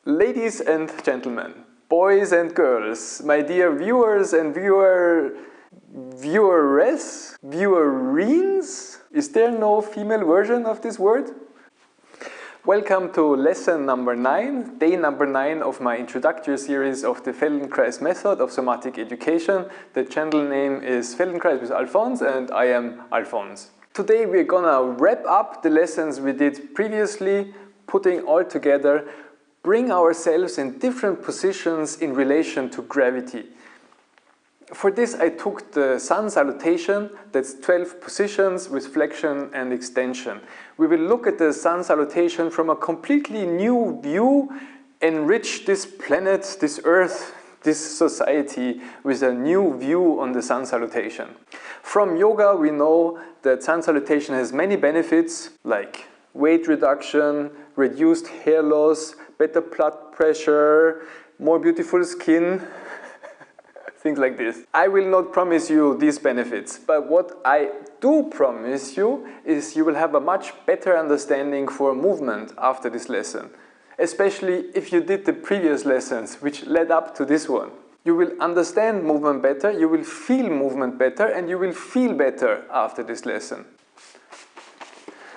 Ladies and gentlemen, boys and girls, my dear viewers and viewerettes, viewerines? Is there no female version of this word? Welcome to lesson number 9, day number 9 of my introductory series of the Feldenkrais Method of Somatic Education. The channel name is Feldenkrais with Alfons and I am Alfons. Today we're gonna wrap up the lessons we did previously, putting all together, bring ourselves in different positions in relation to gravity. For this I took the sun salutation, that's 12 positions with flexion and extension. We will look at the sun salutation from a completely new view, enrich this planet, this earth, this society with a new view on the sun salutation. From yoga we know that sun salutation has many benefits like weight reduction, reduced hair loss, better blood pressure, more beautiful skin, things like this. I will not promise you these benefits, but what I do promise you is you will have a much better understanding for movement after this lesson, especially if you did the previous lessons which led up to this one. You will understand movement better, you will feel movement better, and you will feel better after this lesson.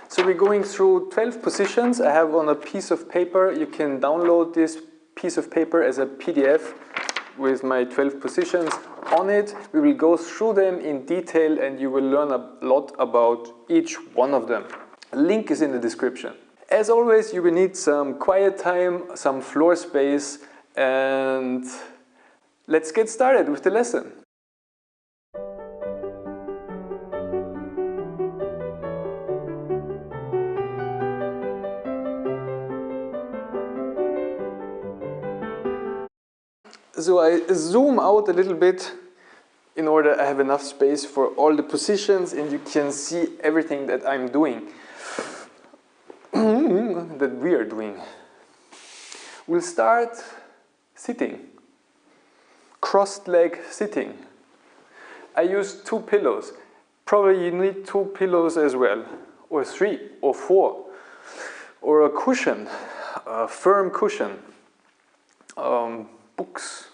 So we're going through 12 positions. I have on a piece of paper. You can download this piece of paper as a PDF with my 12 positions on it. We will go through them in detail and you will learn a lot about each one of them. A link is in the description. As always, you will need some quiet time, some floor space, and let's get started with the lesson. So I zoom out a little bit in order I have enough space for all the positions and you can see everything that I'm doing, that we are doing. We'll start sitting, crossed leg sitting. I use 2 pillows. Probably you need 2 pillows as well, or 3 or 4, or a cushion, a firm cushion. Books,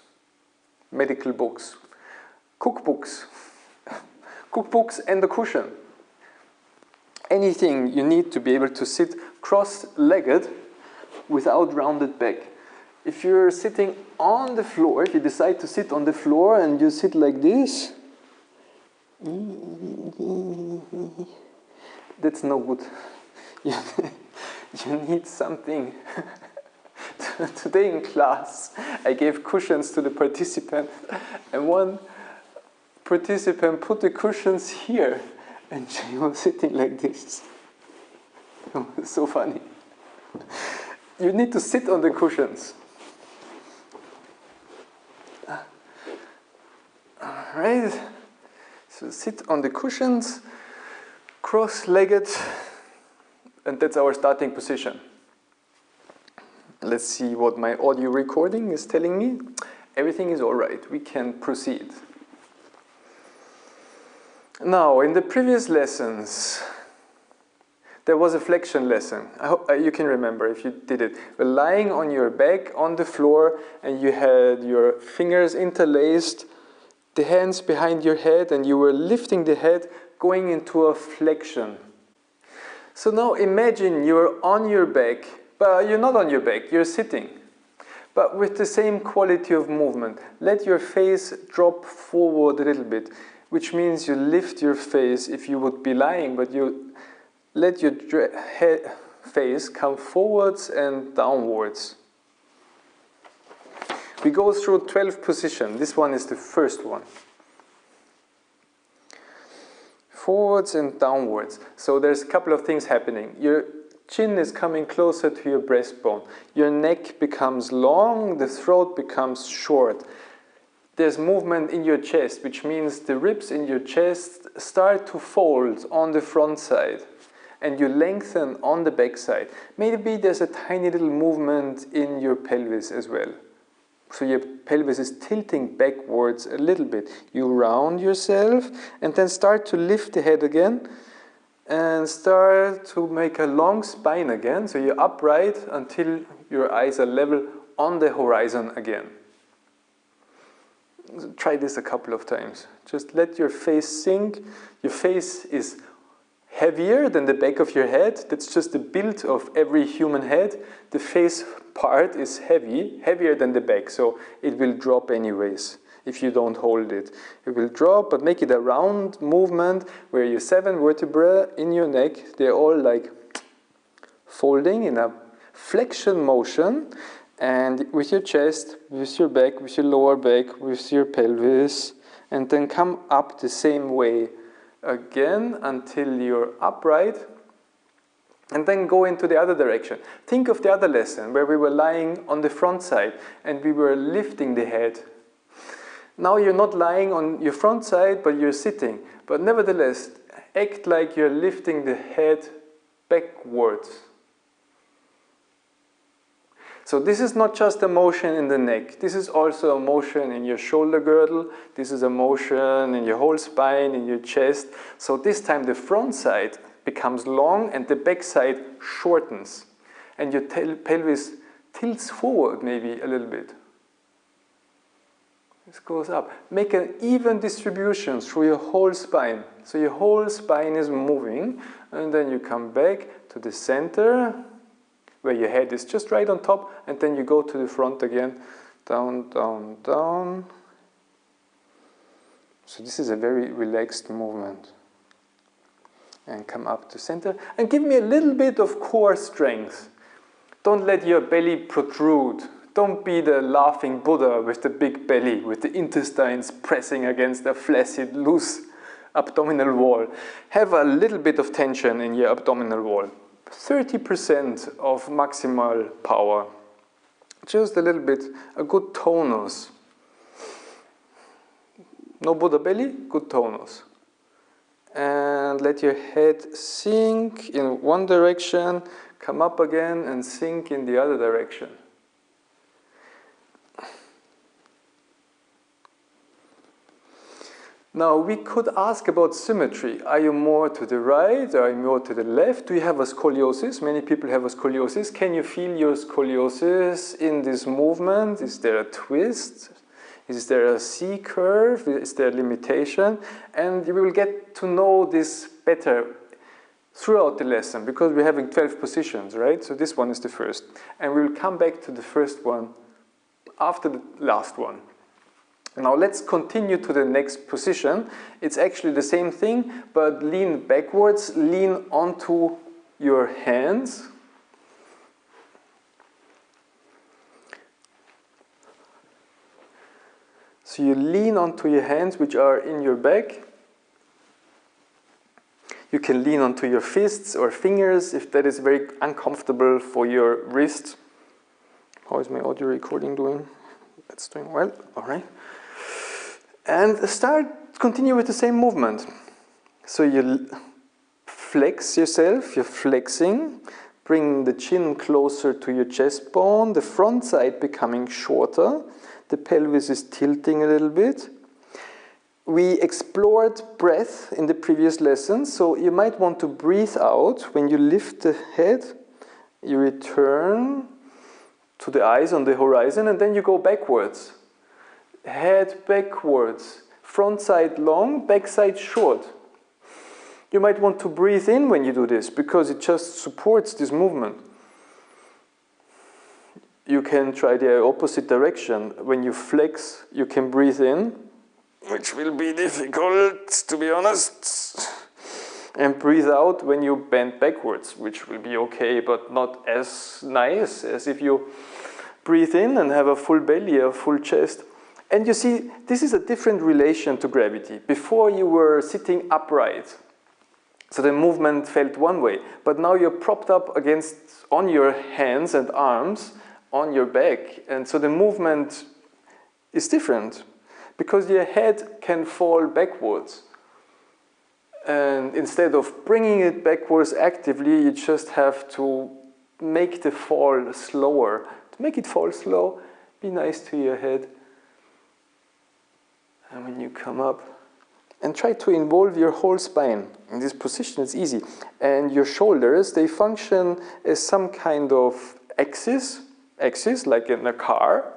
medical books, cookbooks and a cushion. Anything you need to be able to sit cross-legged without rounded back. If you're sitting on the floor, if you decide to sit on the floor and you sit like this, that's no good. You need something. Today in class, I gave cushions to the participant, and one participant put the cushions here, and she was sitting like this. It was so funny. You need to sit on the cushions. Alright, so sit on the cushions, cross-legged, and that's our starting position. Let's see what my audio recording is telling me. Everything is all right. We can proceed. Now, in the previous lessons, there was a flexion lesson. I hope you can remember if you did it. You're lying on your back on the floor and you had your fingers interlaced, the hands behind your head, and you were lifting the head going into a flexion. So now imagine you're on your back. But you're not on your back, you're sitting. But with the same quality of movement. Let your face drop forward a little bit, which means you lift your face if you would be lying, but you let your face come forwards and downwards. We go through 12 positions. This one is the first one. Forwards and downwards. So there's a couple of things happening. Your chin is coming closer to your breastbone. Your neck becomes long, the throat becomes short. There's movement in your chest, which means the ribs in your chest start to fold on the front side and you lengthen on the back side. Maybe there's a tiny little movement in your pelvis as well. So your pelvis is tilting backwards a little bit. You round yourself and then start to lift the head again and start to make a long spine again. So you're upright until your eyes are level on the horizon again. Try this a couple of times. Just let your face sink. Your face is heavier than the back of your head. That's just the build of every human head. The face part is heavier than the back, so it will drop anyways if you don't hold it. It will drop, but make it a round movement where your 7 vertebrae in your neck, they're all like folding in a flexion motion, and with your chest, with your back, with your lower back, with your pelvis, and then come up the same way again until you're upright, and then go into the other direction. Think of the other lesson where we were lying on the front side and we were lifting the head. Now you're not lying on your front side, but you're sitting. But nevertheless, act like you're lifting the head backwards. So this is not just a motion in the neck. This is also a motion in your shoulder girdle. This is a motion in your whole spine, in your chest. So this time the front side becomes long and the back side shortens. And your pelvis tilts forward maybe a little bit. This goes up. Make an even distribution through your whole spine. So your whole spine is moving, and then you come back to the center where your head is just right on top, and then you go to the front again. Down, down, down. So this is a very relaxed movement. And come up to center. And give me a little bit of core strength. Don't let your belly protrude. Don't be the laughing Buddha with the big belly, with the intestines pressing against a flaccid, loose abdominal wall. Have a little bit of tension in your abdominal wall. 30% of maximal power. Just a little bit, a good tonus. No Buddha belly, good tonus. And let your head sink in one direction, come up again and sink in the other direction. Now we could ask about symmetry. Are you more to the right? Are you more to the left? Do you have a scoliosis? Many people have a scoliosis. Can you feel your scoliosis in this movement? Is there a twist? Is there a C-curve? Is there a limitation? And you will get to know this better throughout the lesson because we're having 12 positions, right? So this one is the first. And we will come back to the first one after the last one. Now let's continue to the next position. It's actually the same thing, but lean backwards, lean onto your hands. So you lean onto your hands, which are in your back. You can lean onto your fists or fingers if that is very uncomfortable for your wrist. How is my audio recording doing? That's doing well, all right. And continue with the same movement. So you flex yourself, you're flexing, bring the chin closer to your chest bone, the front side becoming shorter, the pelvis is tilting a little bit. We explored breath in the previous lesson, so you might want to breathe out. When you lift the head, you return to the eyes on the horizon, and then you go backwards. Head backwards, front side long, back side short. You might want to breathe in when you do this because it just supports this movement. You can try the opposite direction. When you flex, you can breathe in, which will be difficult, to be honest. And breathe out when you bend backwards, which will be okay, but not as nice as if you breathe in and have a full belly, a full chest. And you see, this is a different relation to gravity. Before you were sitting upright, so the movement felt one way, but now you're propped up on your hands and arms on your back, and so the movement is different because your head can fall backwards. And instead of bringing it backwards actively, you just have to make the fall slower. To make it fall slow, be nice to your head. And when you come up, and try to involve your whole spine. In this position, it's easy. And your shoulders, they function as some kind of axis. axis, like in a car.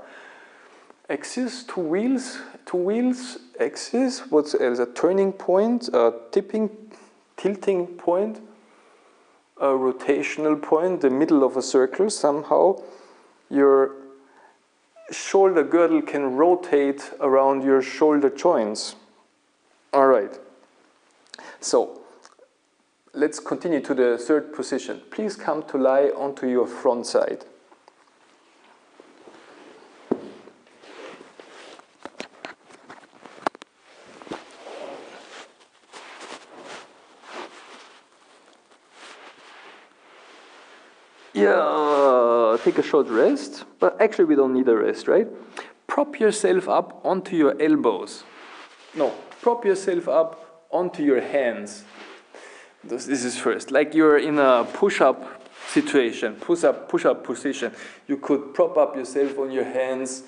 Axis, two wheels, axis, what's else? A turning point, a tilting point, a rotational point, the middle of a circle somehow. Your shoulder girdle can rotate around your shoulder joints. All right. So let's continue to the third position. Please come to lie onto your front side. Yeah, take a short rest, but actually we don't need a rest, right? Prop yourself up onto your elbows. No, prop yourself up onto your hands. This is first, like you're in a push-up situation, push-up position. You could prop up yourself on your hands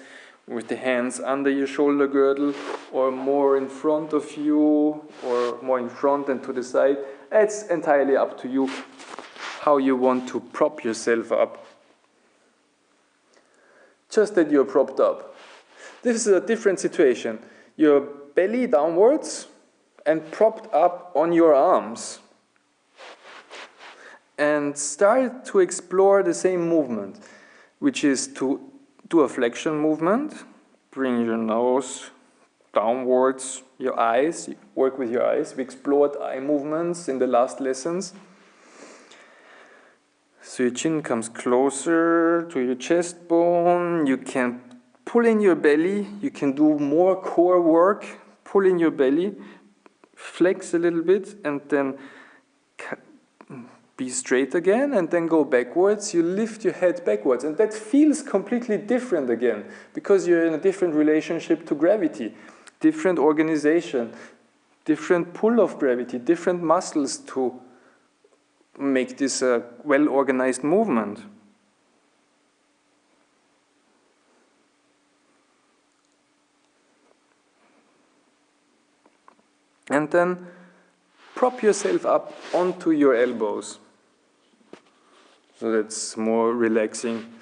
with the hands under your shoulder girdle, or more in front of you, or more in front and to the side. It's entirely up to you how you want to prop yourself up. Just that you're propped up. This is a different situation. Your belly downwards and propped up on your arms. And start to explore the same movement, which is to do a flexion movement. Bring your nose downwards, your eyes, work with your eyes. We explored eye movements in the last lessons. So your chin comes closer to your chest bone. You can pull in your belly. You can do more core work. Pull in your belly, flex a little bit, and then be straight again, and then go backwards. You lift your head backwards, and that feels completely different again, because you're in a different relationship to gravity, different organization, different pull of gravity, different muscles to make this a well-organized movement. And then prop yourself up onto your elbows. So that's more relaxing.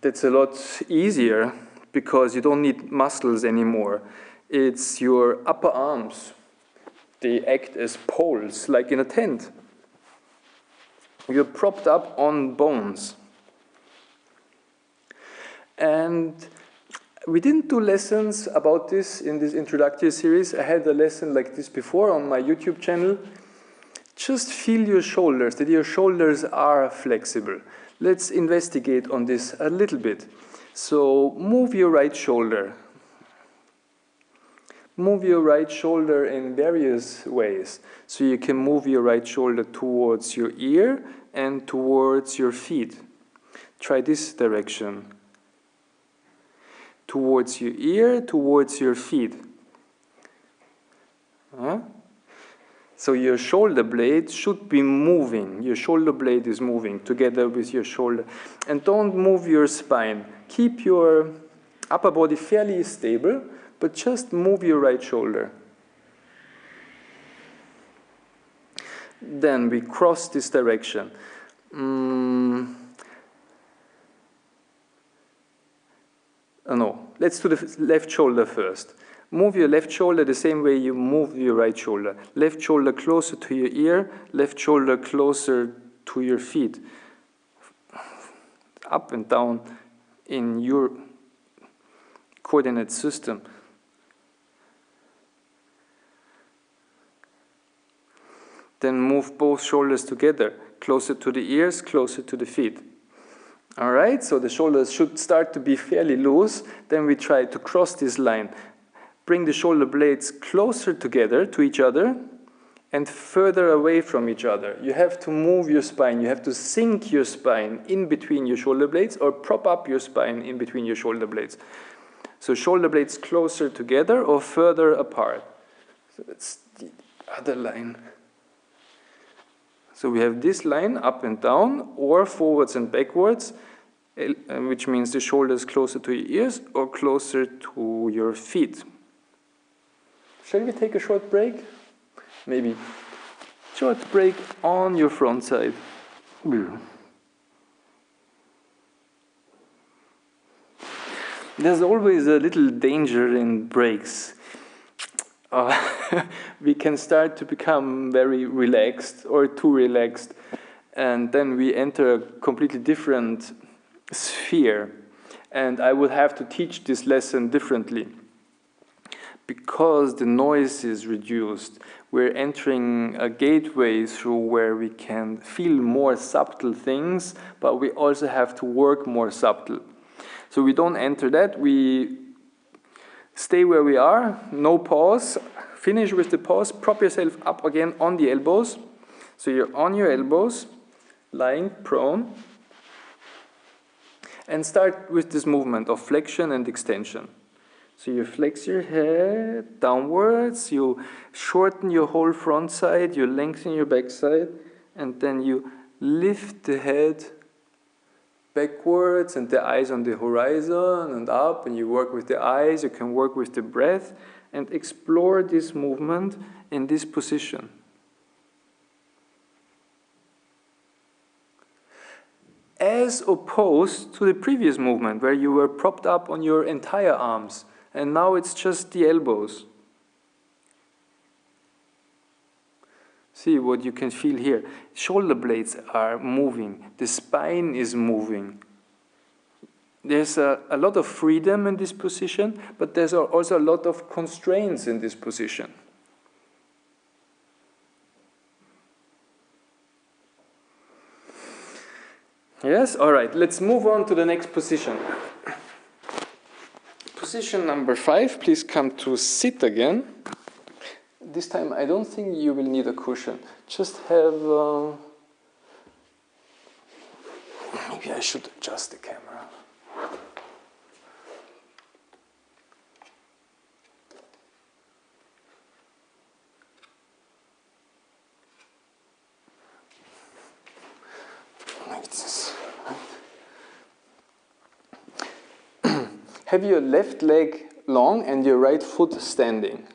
That's a lot easier because you don't need muscles anymore. It's your upper arms. They act as poles, like in a tent. You're propped up on bones. And we didn't do lessons about this in this introductory series. I had a lesson like this before on my YouTube channel. Just feel your shoulders, that your shoulders are flexible. Let's investigate on this a little bit. So move your right shoulder. Move your right shoulder in various ways. So you can move your right shoulder towards your ear and towards your feet. Try this direction. Towards your ear, towards your feet. So your shoulder blade should be moving. Your shoulder blade is moving together with your shoulder. And don't move your spine. Keep your upper body fairly stable, but just move your right shoulder. Then we cross this direction. No, let's do the left shoulder first. Move your left shoulder the same way you move your right shoulder. Left shoulder closer to your ear, left shoulder closer to your feet. Up and down in your coordinate system. Then move both shoulders together, closer to the ears, closer to the feet. All right, so the shoulders should start to be fairly loose. Then we try to cross this line. Bring the shoulder blades closer together to each other and further away from each other. You have to move your spine. You have to sink your spine in between your shoulder blades or prop up your spine in between your shoulder blades. So shoulder blades closer together or further apart. So that's the other line. So we have this line up and down or forwards and backwards, which means the shoulders closer to your ears or closer to your feet. Shall we take a short break? Maybe. Short break on your front side. There's always a little danger in breaks. We can start to become very relaxed or too relaxed, and then we enter a completely different sphere. And I would have to teach this lesson differently. Because the noise is reduced, we're entering a gateway through where we can feel more subtle things, but we also have to work more subtle. So we don't enter that, we stay where we are, no pause, finish with the pause, prop yourself up again on the elbows. So you're on your elbows, lying prone, and start with this movement of flexion and extension. So you flex your head downwards, you shorten your whole front side, you lengthen your back side, and then you lift the head backwards and the eyes on the horizon and up, and you work with the eyes, you can work with the breath, and explore this movement in this position. As opposed to the previous movement where you were propped up on your entire arms, and now it's just the elbows. See what you can feel here. Shoulder blades are moving, the spine is moving. There's a lot of freedom in this position, but there's also a lot of constraints in this position. Yes, all right, let's move on to the next position. Position number 5, please come to sit again. This time I don't think you will need a cushion. Just have, maybe I should adjust the camera. Like this. Have your left leg long and your right foot standing.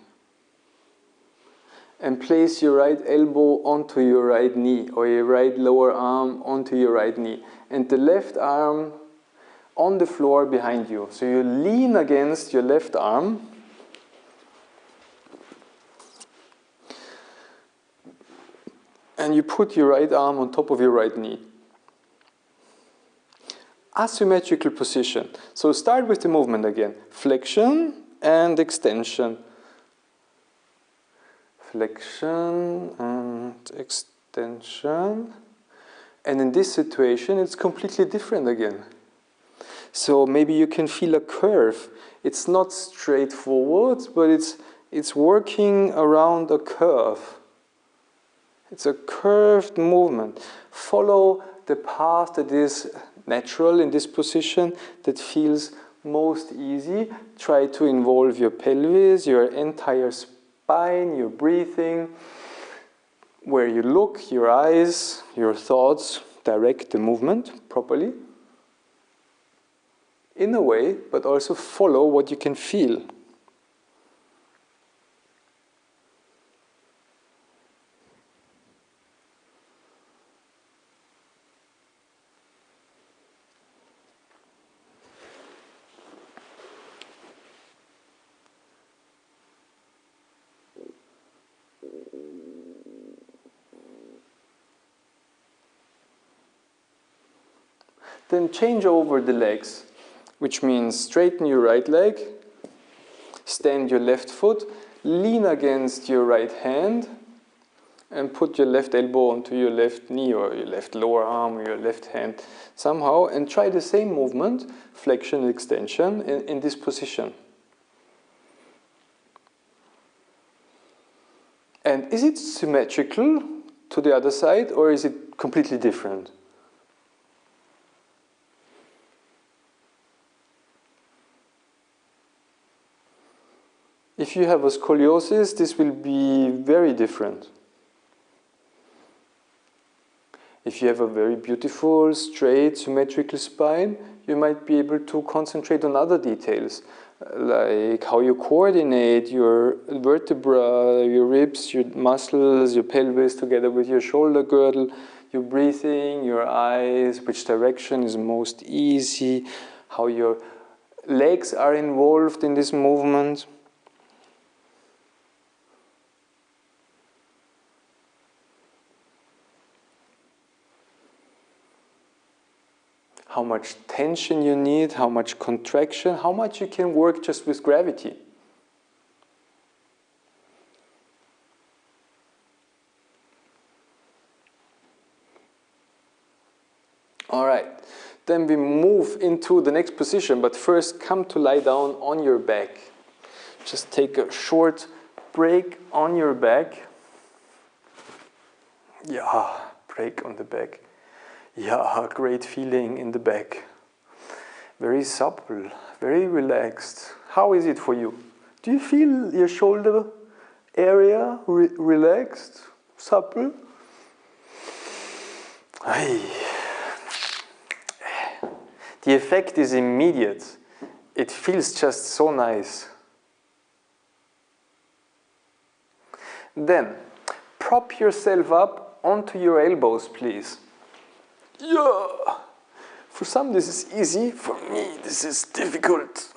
And place your right elbow onto your right knee, or your right lower arm onto your right knee. And the left arm on the floor behind you. So you lean against your left arm. And you put your right arm on top of your right knee. Asymmetrical position. So start with the movement again. Flexion and extension. Flexion and extension. And in this situation, it's completely different again. So maybe you can feel a curve. It's not straightforward, but it's working around a curve. It's a curved movement. Follow the path that is natural in this position, that feels most easy. Try to involve your pelvis, your entire spine, your breathing. Where you look, your eyes, your thoughts, direct the movement properly. In a way, but also follow what you can feel. Then change over the legs, which means straighten your right leg, stand your left foot, lean against your right hand, and put your left elbow onto your left knee or your left lower arm or your left hand somehow, and try the same movement, flexion and extension, in this position. And is it symmetrical to the other side, or is it completely different? If you have a scoliosis, this will be very different. If you have a very beautiful, straight, symmetrical spine, you might be able to concentrate on other details, like how you coordinate your vertebra, your ribs, your muscles, your pelvis together with your shoulder girdle, your breathing, your eyes, which direction is most easy, how your legs are involved in this movement. How much tension you need, how much contraction, how much you can work just with gravity. All right, then we move into the next position, but first come to lie down on your back. Just take a short break on your back. Yeah, break on the back. Yeah, great feeling in the back. Very supple, very relaxed. How is it for you? Do you feel your shoulder area relaxed, supple? Aye. The effect is immediate. It feels just so nice. Then, prop yourself up onto your elbows, please. Yeah! For some this is easy, for me this is difficult.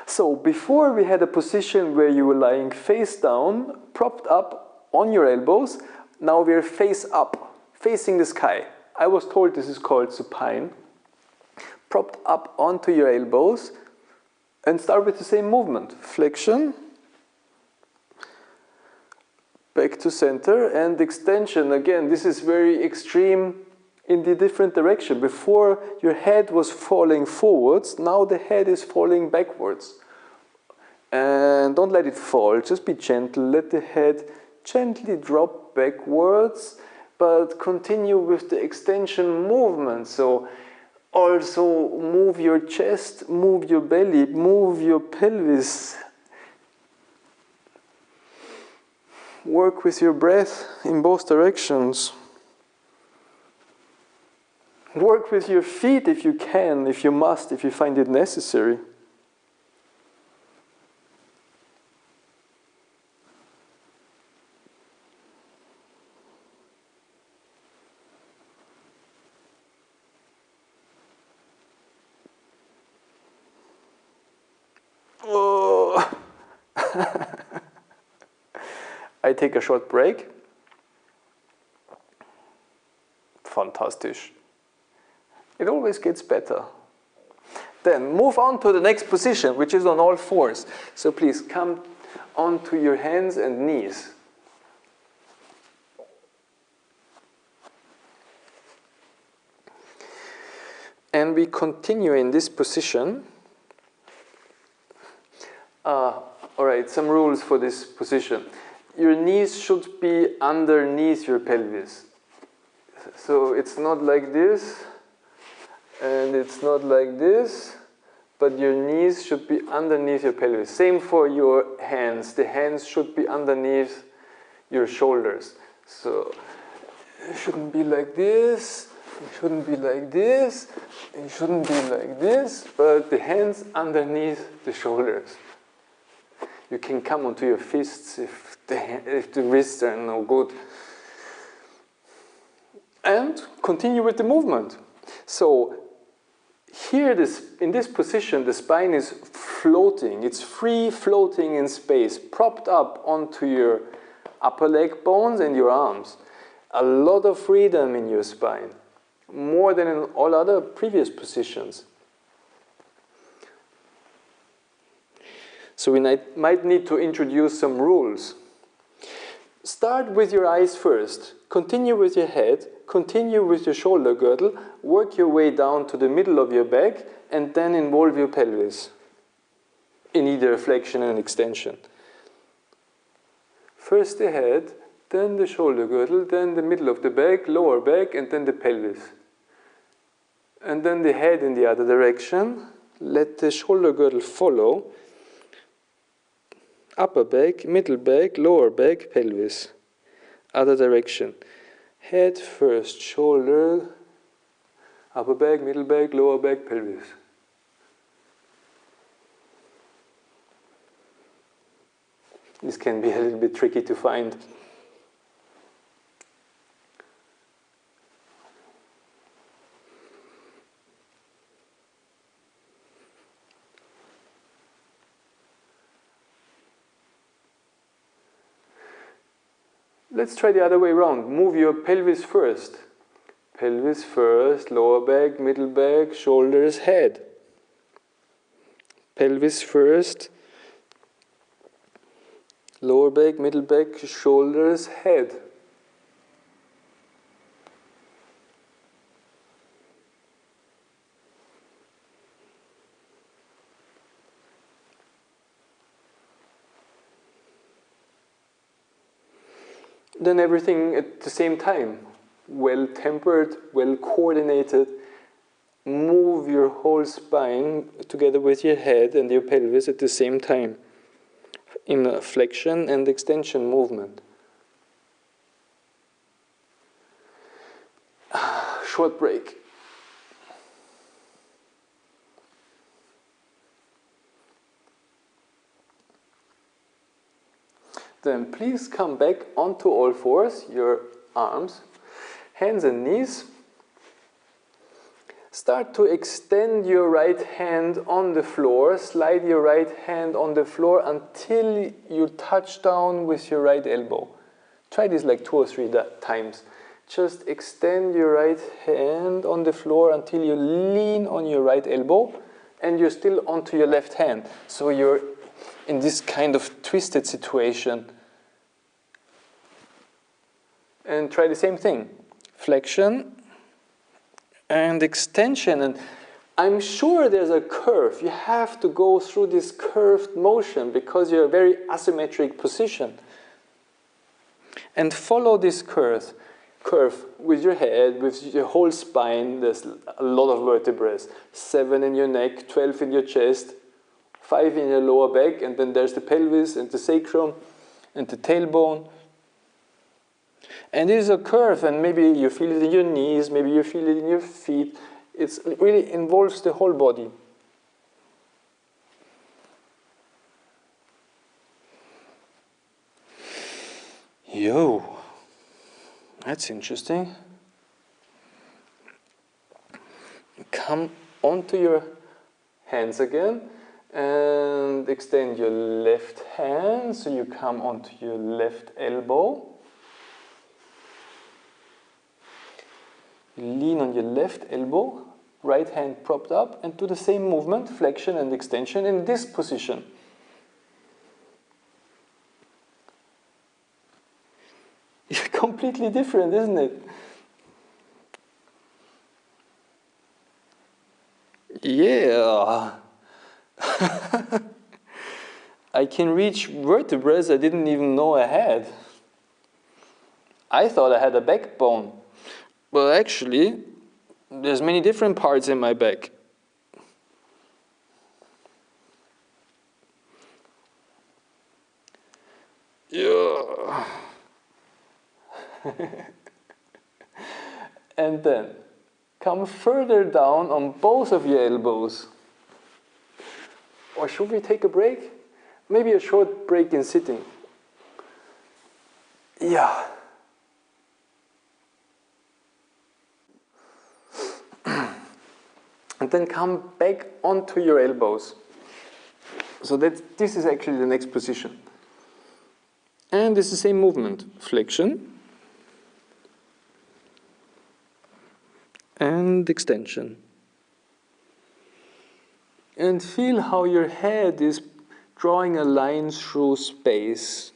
So before we had a position where you were lying face down, propped up on your elbows. Now we're face up, facing the sky. I was told this is called supine. Propped up onto your elbows and start with the same movement. Flexion, back to center, and extension. Again, this is very extreme in the different direction. Before your head was falling forwards, now the head is falling backwards. And don't let it fall, just be gentle. Let the head gently drop backwards, but continue with the extension movement. So also move your chest, move your belly, move your pelvis. Work with your breath in both directions. Work with your feet if you can, if you must, if you find it necessary. Oh. I take a short break. Fantastic. It always gets better. Then move on to the next position, which is on all fours. So please come onto your hands and knees. And we continue in this position. All right, some rules for this position. Your knees should be underneath your pelvis. So it's not like this. And it's not like this, but your knees should be underneath your pelvis. Same for your hands. The hands should be underneath your shoulders. So it shouldn't be like this, it shouldn't be like this, it shouldn't be like this, but the hands underneath the shoulders. You can come onto your fists if the wrists are no good. And continue with the movement. So here, in this position, the spine is floating. It's free floating in space, propped up onto your upper leg bones and your arms. A lot of freedom in your spine, more than in all other previous positions. So we might need to introduce some rules. Start with your eyes first. Continue with your head. Continue with your shoulder girdle. Work your way down to the middle of your back and then involve your pelvis in either flexion and extension. First the head, then the shoulder girdle, then the middle of the back, lower back, and then the pelvis. And then the head in the other direction. Let the shoulder girdle follow. Upper back, middle back, lower back, pelvis. Other direction. Head first, shoulder, upper back, middle back, lower back, pelvis. This can be a little bit tricky to find. Let's try the other way around. Move your pelvis first. Pelvis first, lower back, middle back, shoulders, head. Pelvis first, lower back, middle back, shoulders, head. Then everything at the same time. Well tempered, well coordinated. Move your whole spine together with your head and your pelvis at the same time in a flexion and extension movement. Short break. Then please come back onto all fours, your arms, hands and knees. Start to extend your right hand on the floor, slide your right hand on the floor until you touch down with your right elbow. Try this like 2 or 3 times. Just extend your right hand on the floor until you lean on your right elbow and you're still onto your left hand. So you're in this kind of twisted situation. And try the same thing. Flexion and extension. And I'm sure there's a curve. You have to go through this curved motion because you're a very asymmetric position. And follow this curve with your head, with your whole spine. There's a lot of vertebrae. 7 in your neck, 12 in your chest, 5 in your lower back, and then there's the pelvis and the sacrum and the tailbone. And it is a curve, and maybe you feel it in your knees, maybe you feel it in your feet. It really involves the whole body. Yo, that's interesting. Come onto your hands again and extend your left hand so you come onto your left elbow. Lean on your left elbow, right hand propped up, and do the same movement, flexion and extension, in this position. It's completely different, isn't it? Yeah. I can reach vertebrae I didn't even know I had. I thought I had a backbone. Well, actually, there's many different parts in my back. Yeah. And then, come further down on both of your elbows. Or should we take a break? Maybe a short break in sitting. Yeah. And then come back onto your elbows. So that this is actually the next position. And it's the same movement. Flexion and extension. And feel how your head is drawing a line through space.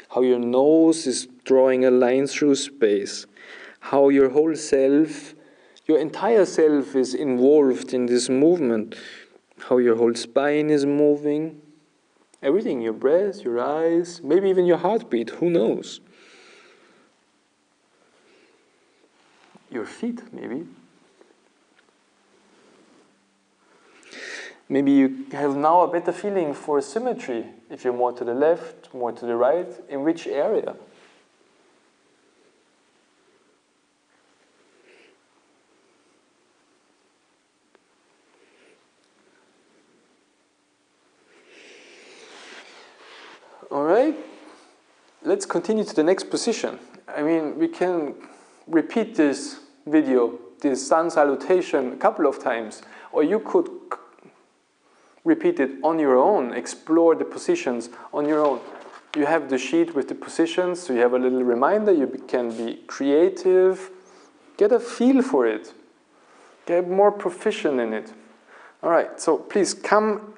How your nose is drawing a line through space. How your whole self, your entire self is involved in this movement. How your whole spine is moving. Everything, your breath, your eyes, maybe even your heartbeat, who knows? Your feet, maybe. Maybe you have now a better feeling for symmetry, if you're more to the left, more to the right, in which area? All right, let's continue to the next position. I mean, we can repeat this video, this sun salutation, a couple of times, or you could repeat it on your own, explore the positions on your own. You have the sheet with the positions, so you have a little reminder. You can be creative. Get a feel for it. Get more proficient in it. All right, so please come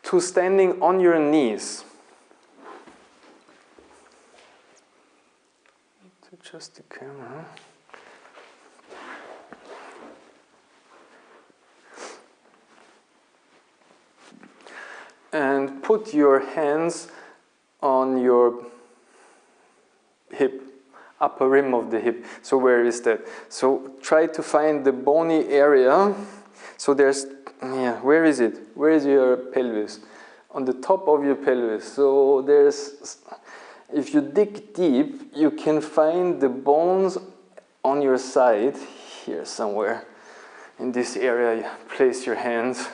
to standing on your knees. Adjust the camera. And put your hands on your hip, upper rim of the hip. So where is that? So try to find the bony area. So there's, yeah, where is it? Where is your pelvis? On the top of your pelvis. So there's, if you dig deep, you can find the bones on your side, here somewhere. In this area, place your hands.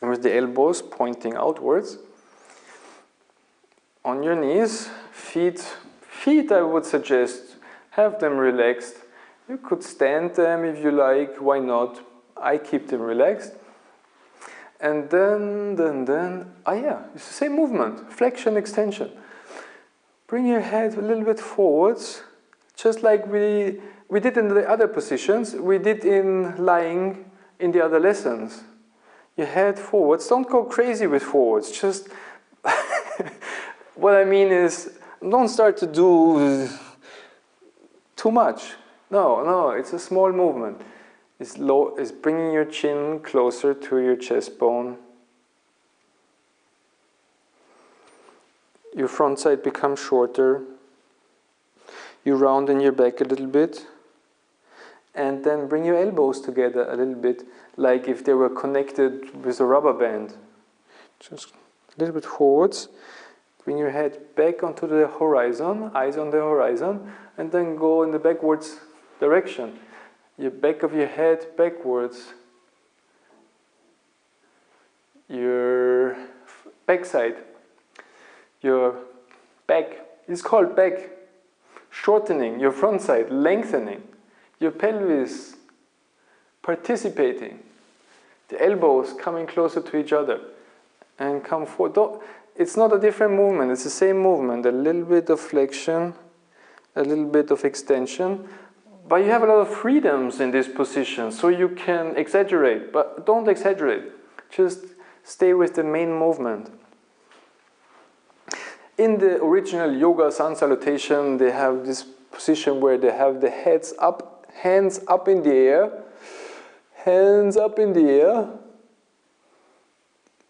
With the elbows pointing outwards. On your knees, feet I would suggest, have them relaxed. You could stand them if you like, why not? I keep them relaxed. And then, oh yeah, it's the same movement, flexion-extension. Bring your head a little bit forwards, just like we did in the other positions, we did in lying in the other lessons. Your head forwards, don't go crazy with forwards, just what I mean is don't start to do too much. No, it's a small movement. It's bringing your chin closer to your chest bone. Your front side becomes shorter. You round in your back a little bit. And then bring your elbows together a little bit, like if they were connected with a rubber band. Just a little bit forwards. Bring your head back onto the horizon, eyes on the horizon, and then go in the backwards direction. Your back of your head backwards. Your backside. Your back is called back. Shortening. Your front side, lengthening. Your pelvis participating, the elbows coming closer to each other, and come forward. It's not a different movement, it's the same movement, a little bit of flexion, a little bit of extension, but you have a lot of freedoms in this position, so you can exaggerate, but don't exaggerate, just stay with the main movement. In the original yoga sun salutation, they have this position where they have the heads up, hands up in the air, hands up in the air,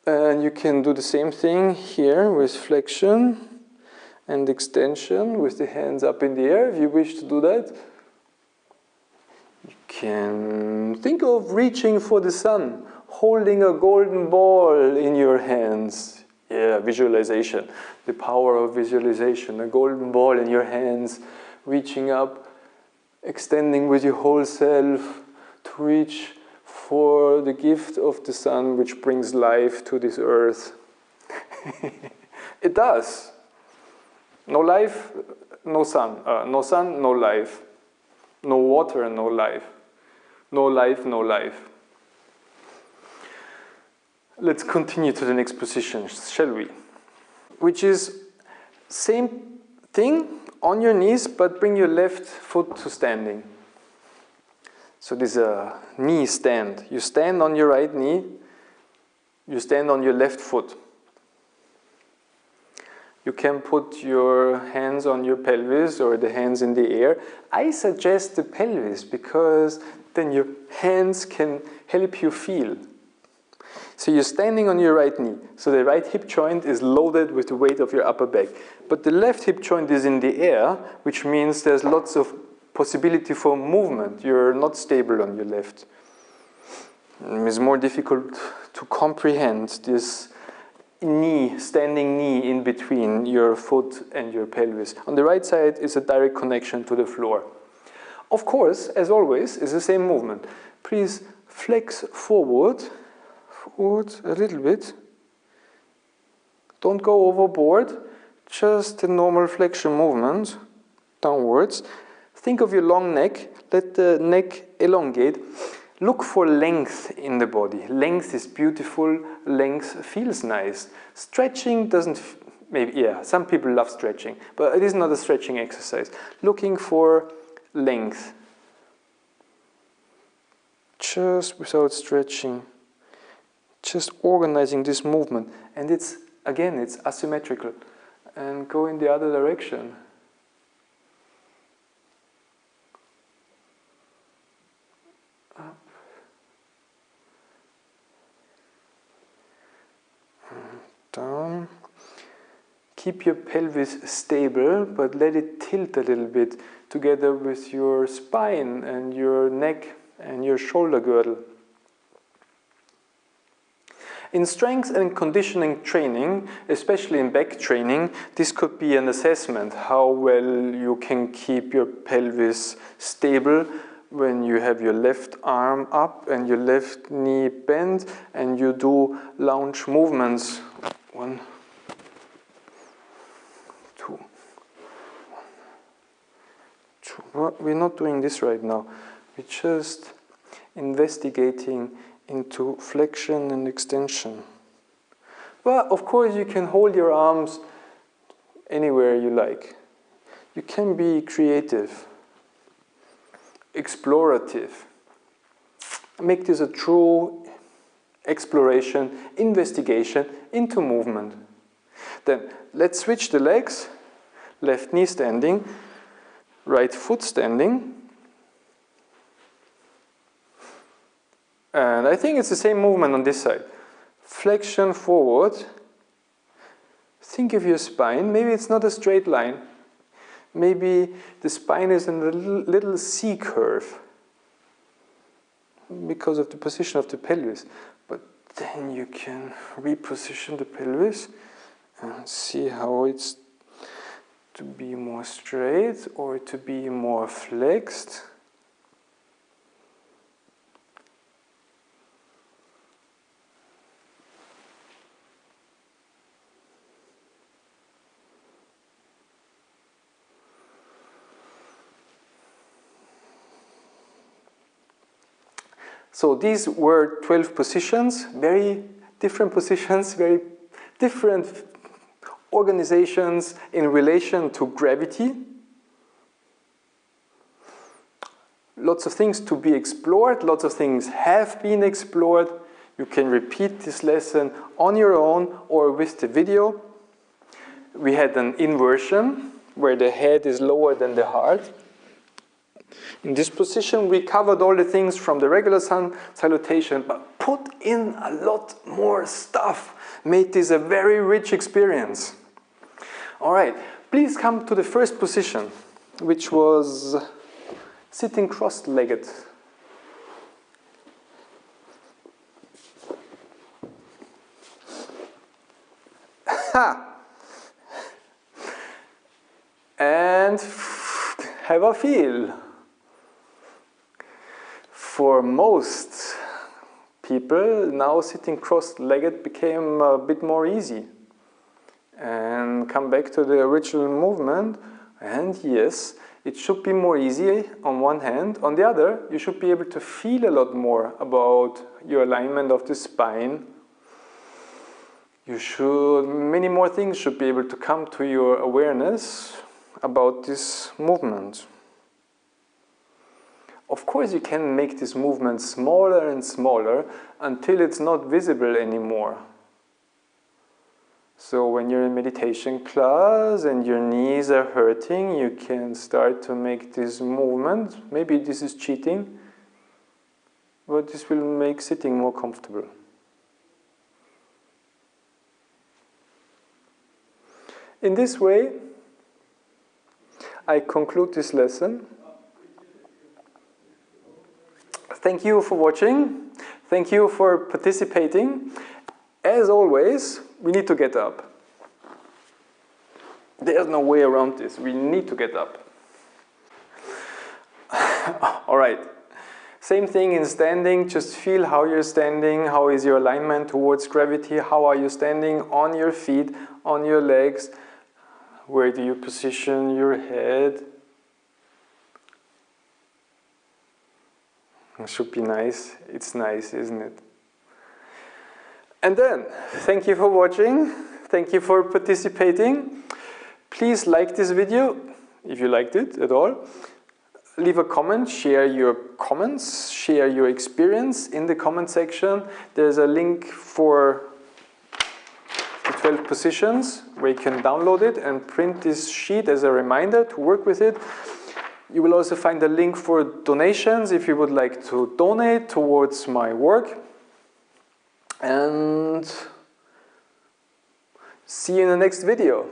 and you can do the same thing here with flexion and extension with the hands up in the air if you wish to do that. You can think of reaching for the sun, holding a golden ball in your hands. Yeah, visualization, the power of visualization, a golden ball in your hands, reaching up, extending with your whole self to reach for the gift of the sun which brings life to this earth. It does. No life, no sun. No sun, no life. No water, no life. No life, no life. Let's continue to the next position, shall we? Which is same thing, on your knees, but bring your left foot to standing. So this is a knee stand. You stand on your right knee, you stand on your left foot. You can put your hands on your pelvis or the hands in the air. I suggest the pelvis because then your hands can help you feel. So you're standing on your right knee. So the right hip joint is loaded with the weight of your upper back. But the left hip joint is in the air, which means there's lots of possibility for movement. You're not stable on your left. It's more difficult to comprehend this knee, standing knee in between your foot and your pelvis. On the right side is a direct connection to the floor. Of course, as always, it's the same movement. Please flex forward a little bit. Don't go overboard, just a normal flexion movement downwards. Think of your long neck, let the neck elongate. Look for length in the body. Length is beautiful, length feels nice. Stretching doesn't maybe, yeah, some people love stretching, but it is not a stretching exercise. Looking for length. Just without stretching. Just organizing this movement. And it's, again, it's asymmetrical. And go in the other direction. Up. Down. Keep your pelvis stable, but let it tilt a little bit together with your spine and your neck and your shoulder girdle. In strength and conditioning training, especially in back training, this could be an assessment how well you can keep your pelvis stable when you have your left arm up and your left knee bent and you do lunge movements. 1, 2, 1, 2. Well, we're not doing this right now. We're just investigating into flexion and extension. Well, of course you can hold your arms anywhere you like. You can be creative, explorative. Make this a true exploration, investigation into movement. Then let's switch the legs. Left knee standing, right foot standing. And I think it's the same movement on this side. Flexion forward. Think of your spine. Maybe it's not a straight line. Maybe the spine is in a little C curve because of the position of the pelvis. But then you can reposition the pelvis and see how it's to be more straight or to be more flexed. So these were 12 positions, very different positions, very different organizations in relation to gravity. Lots of things to be explored, lots of things have been explored. You can repeat this lesson on your own or with the video. We had an inversion where the head is lower than the heart. In this position, we covered all the things from the regular sun salutation, but put in a lot more stuff. Made this a very rich experience. All right, please come to the first position, which was sitting cross-legged. And have a feel. For most people, now sitting cross-legged became a bit more easy. And come back to the original movement, and yes, it should be more easy on one hand. On the other, you should be able to feel a lot more about your alignment of the spine. Many more things should be able to come to your awareness about this movement. Of course, you can make this movement smaller and smaller until it's not visible anymore. So when you're in meditation class and your knees are hurting, you can start to make this movement. Maybe this is cheating, but this will make sitting more comfortable. In this way, I conclude this lesson. Thank you for watching. Thank you for participating. As always, we need to get up. There's no way around this. We need to get up. All right. Same thing in standing. Just feel how you're standing. How is your alignment towards gravity? How are you standing on your feet, on your legs? Where do you position your head? It should be nice. It's nice, isn't it? And then, thank you for watching. Thank you for participating. Please like this video, if you liked it at all. Leave a comment, share your comments, share your experience in the comment section. There's a link for the 12 positions where you can download it and print this sheet as a reminder to work with it. You will also find a link for donations if you would like to donate towards my work. And see you in the next video.